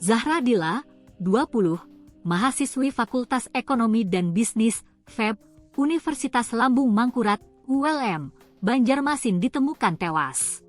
Zahra Dilla, 20, mahasiswi Fakultas Ekonomi dan Bisnis, FEB, Universitas Lambung Mangkurat, ULM, Banjarmasin ditemukan tewas.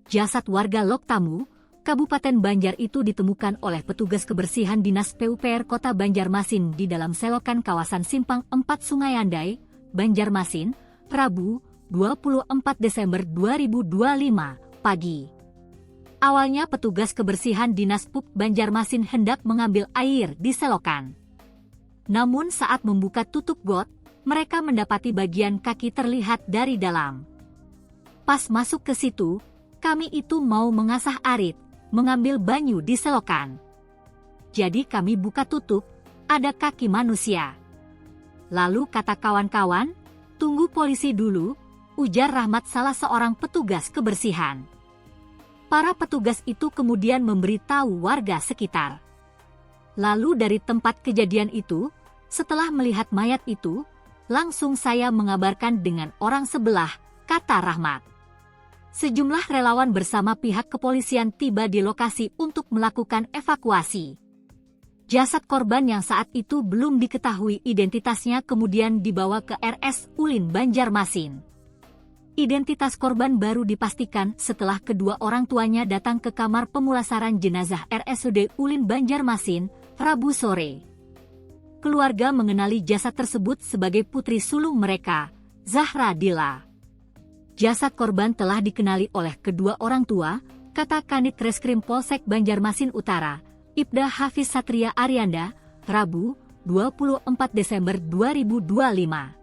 Jasad warga Loktamu, Kabupaten Banjar itu ditemukan oleh petugas kebersihan Dinas PUPR Kota Banjarmasin di dalam selokan kawasan Simpang 4 Sungai Andai, Banjarmasin, Rabu, 24 Desember 2025, pagi. Awalnya petugas kebersihan Dinas PUP Banjarmasin hendak mengambil air di selokan. Namun saat membuka tutup got, mereka mendapati bagian kaki terlihat dari dalam. Pas masuk ke situ, kami itu mau mengasah arit, mengambil banyu di selokan. Jadi kami buka tutup, ada kaki manusia. Lalu kata kawan-kawan, tunggu polisi dulu, ujar Rahmat salah seorang petugas kebersihan. Para petugas itu kemudian memberitahu warga sekitar. Lalu dari tempat kejadian itu, setelah melihat mayat itu, langsung saya mengabarkan dengan orang sebelah, kata Rahmat. Sejumlah relawan bersama pihak kepolisian tiba di lokasi untuk melakukan evakuasi. Jasad korban yang saat itu belum diketahui identitasnya kemudian dibawa ke RS Ulin Banjarmasin. Identitas korban baru dipastikan setelah kedua orang tuanya datang ke kamar pemulasaran jenazah RSUD Ulin Banjarmasin, Rabu sore. Keluarga mengenali jasad tersebut sebagai putri sulung mereka, Zahra Dilla. Jasad korban telah dikenali oleh kedua orang tua, kata Kanit Reskrim Polsek Banjarmasin Utara, Ibda Hafiz Satria Arianda, Rabu, 24 Desember 2025.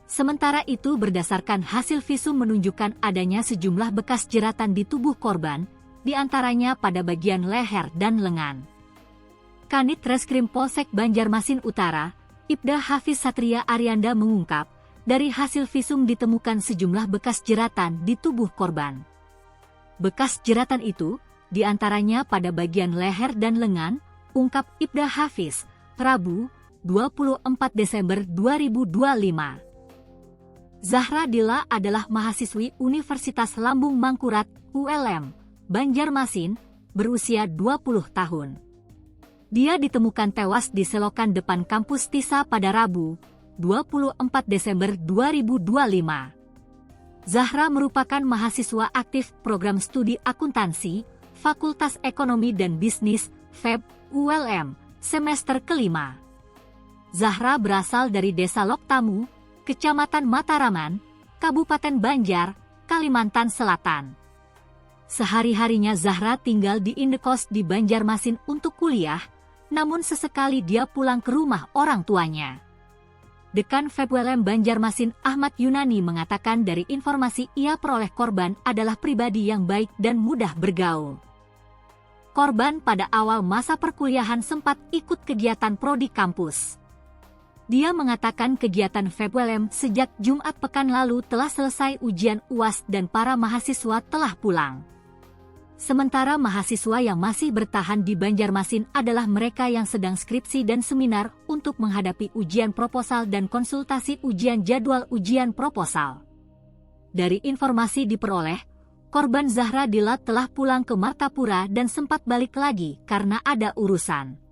Sementara itu berdasarkan hasil visum menunjukkan adanya sejumlah bekas jeratan di tubuh korban, diantaranya pada bagian leher dan lengan. Kanit Reskrim Polsek Banjarmasin Utara, Ibda Hafiz Satria Arianda mengungkap, dari hasil visum ditemukan sejumlah bekas jeratan di tubuh korban. Bekas jeratan itu, diantaranya pada bagian leher dan lengan, ungkap Ibda Hafiz, Rabu, 24 Desember 2025. Zahra Dilla adalah mahasiswi Universitas Lambung Mangkurat, ULM, Banjarmasin, berusia 20 tahun. Dia ditemukan tewas di selokan depan kampus TISA pada Rabu, 24 Desember 2025. Zahra merupakan mahasiswa aktif program studi akuntansi, Fakultas Ekonomi dan Bisnis, FEB, ULM, semester kelima. Zahra berasal dari Desa Loktamu, Kecamatan Mataraman, Kabupaten Banjar, Kalimantan Selatan. Sehari-harinya Zahra tinggal di indekos di Banjarmasin untuk kuliah, namun sesekali dia pulang ke rumah orang tuanya. Dekan FEB Banjarmasin Ahmad Yunani mengatakan dari informasi ia peroleh korban adalah pribadi yang baik dan mudah bergaul. Korban pada awal masa perkuliahan sempat ikut kegiatan prodi kampus. Dia mengatakan kegiatan FEB sejak Jumat pekan lalu telah selesai ujian UAS dan para mahasiswa telah pulang. Sementara mahasiswa yang masih bertahan di Banjarmasin adalah mereka yang sedang skripsi dan seminar untuk menghadapi ujian proposal dan konsultasi ujian jadwal ujian proposal. Dari informasi diperoleh, korban Zahra Dilla telah pulang ke Martapura dan sempat balik lagi karena ada urusan.